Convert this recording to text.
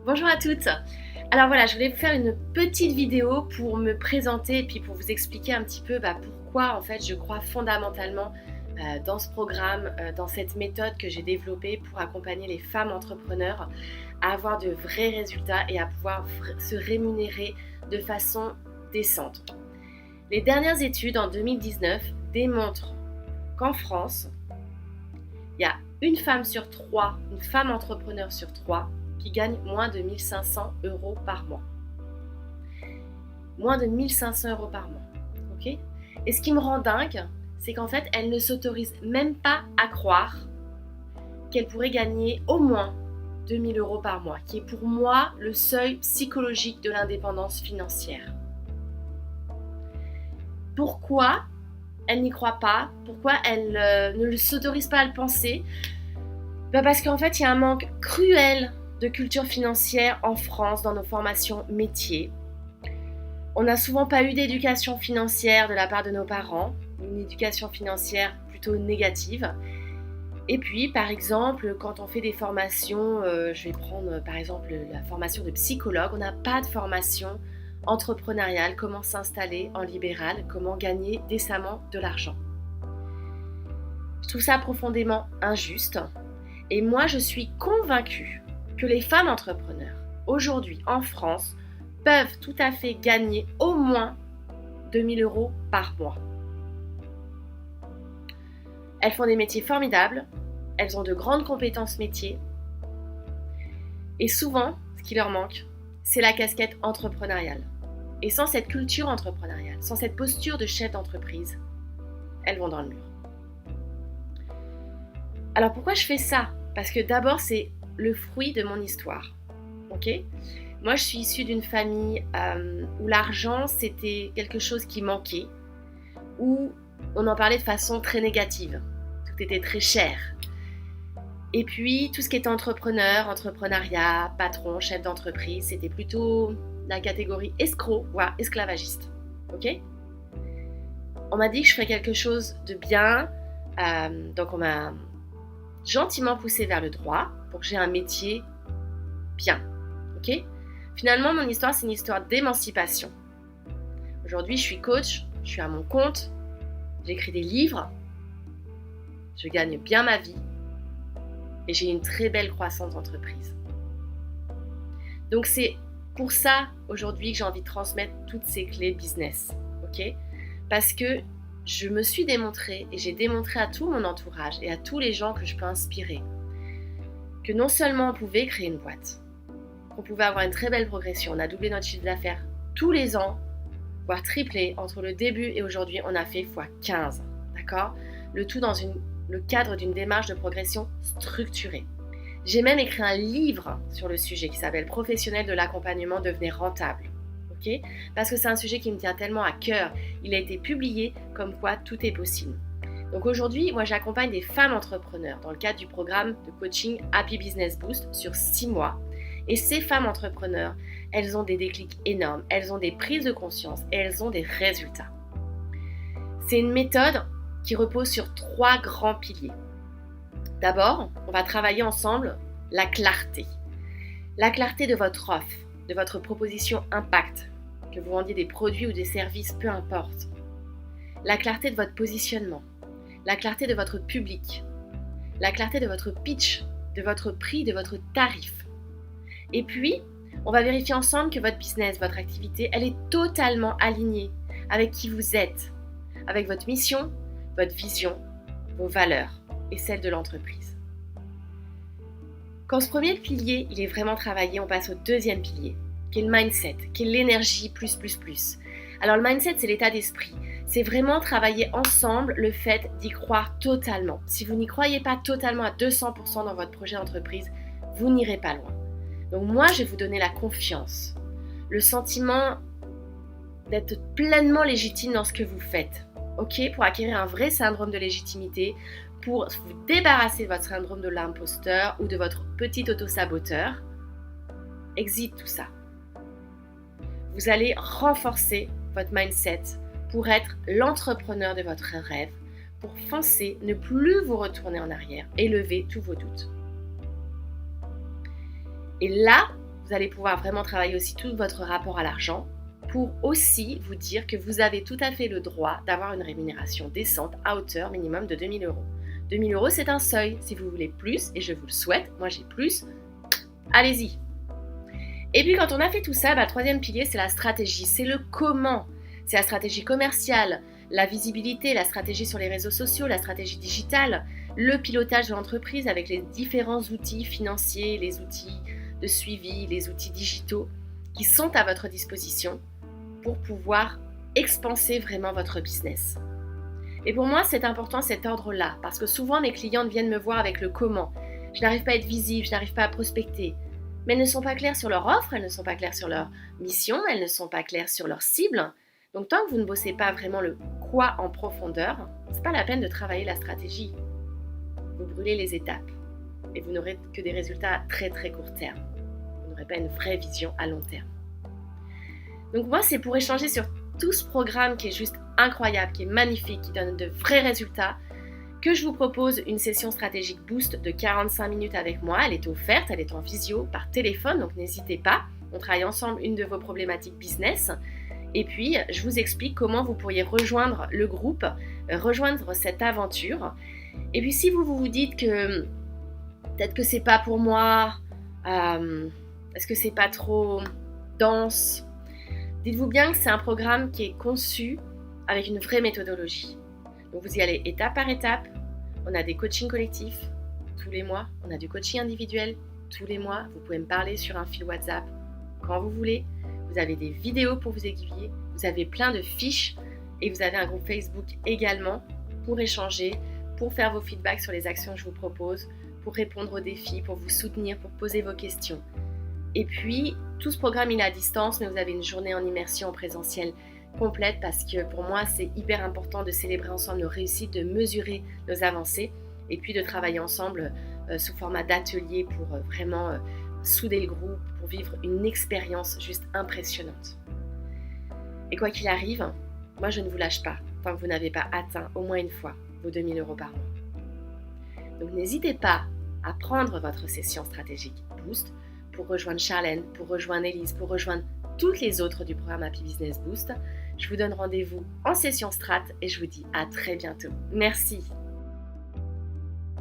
Bonjour à toutes. Alors voilà, je voulais vous faire une petite vidéo pour me présenter et puis pour vous expliquer un petit peu pourquoi en fait je crois fondamentalement dans ce programme, dans cette méthode que j'ai développée pour accompagner les femmes entrepreneurs à avoir de vrais résultats et à pouvoir se rémunérer de façon décente. Les dernières études en 2019 démontrent qu'en France, il y a une femme sur trois, une femme entrepreneur sur trois, qui gagne moins de 1 500 euros par mois. Moins de 1 500 euros par mois. Okay, et ce qui me rend dingue, c'est qu'en fait, elle ne s'autorise même pas à croire qu'elle pourrait gagner au moins 2 000 euros par mois, qui est pour moi le seuil psychologique de l'indépendance financière. Pourquoi elle n'y croit pas? Pourquoi elle ne s'autorise pas à le penser? Parce qu'en fait, il y a un manque cruel de culture financière en France dans nos formations métiers. On n'a souvent pas eu d'éducation financière de la part de nos parents, une éducation financière plutôt négative. Et puis, par exemple, quand on fait des formations, je vais prendre par exemple la formation de psychologue, on n'a pas de formation entrepreneuriale, comment s'installer en libéral, comment gagner décemment de l'argent. Je trouve ça profondément injuste. Et moi, je suis convaincue que les femmes entrepreneurs, aujourd'hui en France, peuvent tout à fait gagner au moins 2 000 euros par mois. Elles font des métiers formidables, elles ont de grandes compétences métiers, et souvent, ce qui leur manque, c'est la casquette entrepreneuriale. Et sans cette culture entrepreneuriale, sans cette posture de chef d'entreprise, elles vont dans le mur. Alors pourquoi je fais ça? Parce que d'abord, c'est le fruit de mon histoire. Okay, moi, je suis issue d'une famille où l'argent, c'était quelque chose qui manquait, où on en parlait de façon très négative. Tout était très cher. Et puis, tout ce qui était entrepreneuriat, patron, chef d'entreprise, c'était plutôt la catégorie escroc, voire esclavagiste. Ok? On m'a dit que je ferais quelque chose de bien, donc on m'a gentiment poussée vers le droit pour que j'ai un métier bien. Okay, finalement, mon histoire, c'est une histoire d'émancipation. Aujourd'hui, je suis coach, je suis à mon compte, j'écris des livres, je gagne bien ma vie et j'ai une très belle croissance d'entreprise. Donc, c'est pour ça, aujourd'hui, que j'ai envie de transmettre toutes ces clés business. Okay, parce que je me suis démontrée et j'ai démontré à tout mon entourage et à tous les gens que je peux inspirer que non seulement on pouvait créer une boîte, qu'on pouvait avoir une très belle progression. On a doublé notre chiffre d'affaires tous les ans, voire triplé. Entre le début et aujourd'hui, on a fait x15. D'accord ? Le tout dans le cadre d'une démarche de progression structurée. J'ai même écrit un livre sur le sujet qui s'appelle Professionnel de l'accompagnement, devenez rentable. Okay ? Parce que c'est un sujet qui me tient tellement à cœur. Il a été publié comme quoi tout est possible. Donc aujourd'hui, moi j'accompagne des femmes entrepreneurs dans le cadre du programme de coaching Happy Business Boost sur 6 mois. Et ces femmes entrepreneurs, elles ont des déclics énormes, elles ont des prises de conscience et elles ont des résultats. C'est une méthode qui repose sur 3 grands piliers. D'abord, on va travailler ensemble la clarté. La clarté de votre offre, de votre proposition impact, que vous vendiez des produits ou des services, peu importe. La clarté de votre positionnement, la clarté de votre public, la clarté de votre pitch, de votre prix, de votre tarif. Et puis, on va vérifier ensemble que votre business, votre activité, elle est totalement alignée avec qui vous êtes, avec votre mission, votre vision, vos valeurs et celles de l'entreprise. Quand ce premier pilier, il est vraiment travaillé, on passe au deuxième pilier, qui est le mindset, qui est l'énergie plus. Alors le mindset, c'est l'état d'esprit. C'est vraiment travailler ensemble le fait d'y croire totalement. Si vous n'y croyez pas totalement à 200% dans votre projet d'entreprise, vous n'irez pas loin. Donc moi, je vais vous donner la confiance, le sentiment d'être pleinement légitime dans ce que vous faites, ok, pour acquérir un vrai syndrome de légitimité, pour vous débarrasser de votre syndrome de l'imposteur ou de votre petit auto-saboteur. Exit tout ça. Vous allez renforcer votre mindset pour être l'entrepreneur de votre rêve, pour foncer, ne plus vous retourner en arrière et lever tous vos doutes. Et là, vous allez pouvoir vraiment travailler aussi tout votre rapport à l'argent pour aussi vous dire que vous avez tout à fait le droit d'avoir une rémunération décente à hauteur minimum de 2 000 euros. 2 000 euros, c'est un seuil. Si vous voulez plus, et je vous le souhaite, moi j'ai plus, allez-y. Et puis quand on a fait tout ça, le troisième pilier, c'est la stratégie, c'est le comment. C'est la stratégie commerciale, la visibilité, la stratégie sur les réseaux sociaux, la stratégie digitale, le pilotage de l'entreprise avec les différents outils financiers, les outils de suivi, les outils digitaux qui sont à votre disposition pour pouvoir expanser vraiment votre business. Et pour moi, c'est important cet ordre-là, parce que souvent mes clientes viennent me voir avec le comment. Je n'arrive pas à être visible, je n'arrive pas à prospecter. Mais elles ne sont pas claires sur leur offre, elles ne sont pas claires sur leur mission, elles ne sont pas claires sur leur cible. Donc tant que vous ne bossez pas vraiment le quoi en profondeur, c'est pas la peine de travailler la stratégie. Vous brûlez les étapes et vous n'aurez que des résultats à très très court terme. Vous n'aurez pas une vraie vision à long terme. Donc moi, c'est pour échanger sur tout ce programme qui est juste incroyable, qui est magnifique, qui donne de vrais résultats, que je vous propose une session stratégique boost de 45 minutes avec moi. Elle est offerte, elle est en visio par téléphone, donc n'hésitez pas. On travaille ensemble une de vos problématiques business. Et puis, je vous explique comment vous pourriez rejoindre le groupe, rejoindre cette aventure. Et puis, si vous dites que peut-être que c'est pas pour moi, est-ce que c'est pas trop dense? Dites-vous bien que c'est un programme qui est conçu avec une vraie méthodologie. Donc vous y allez étape par étape. On a des coachings collectifs tous les mois. On a du coaching individuel tous les mois. Vous pouvez me parler sur un fil WhatsApp quand vous voulez. Vous avez des vidéos pour vous aiguiller. Vous avez plein de fiches. Et vous avez un groupe Facebook également pour échanger, pour faire vos feedbacks sur les actions que je vous propose, pour répondre aux défis, pour vous soutenir, pour poser vos questions. Et puis, tout ce programme, il est à distance, mais vous avez une journée en immersion en présentiel complète parce que pour moi, c'est hyper important de célébrer ensemble nos réussites, de mesurer nos avancées et puis de travailler ensemble sous format d'atelier pour vraiment souder le groupe, pour vivre une expérience juste impressionnante. Et quoi qu'il arrive, moi, je ne vous lâche pas tant que vous n'avez pas atteint au moins une fois vos 2 000 euros par mois. Donc, n'hésitez pas à prendre votre session stratégique Boost pour rejoindre Charlène, pour rejoindre Élise, pour rejoindre toutes les autres du programme Happy Business Boost. Je vous donne rendez-vous en session strat et je vous dis à très bientôt. Merci.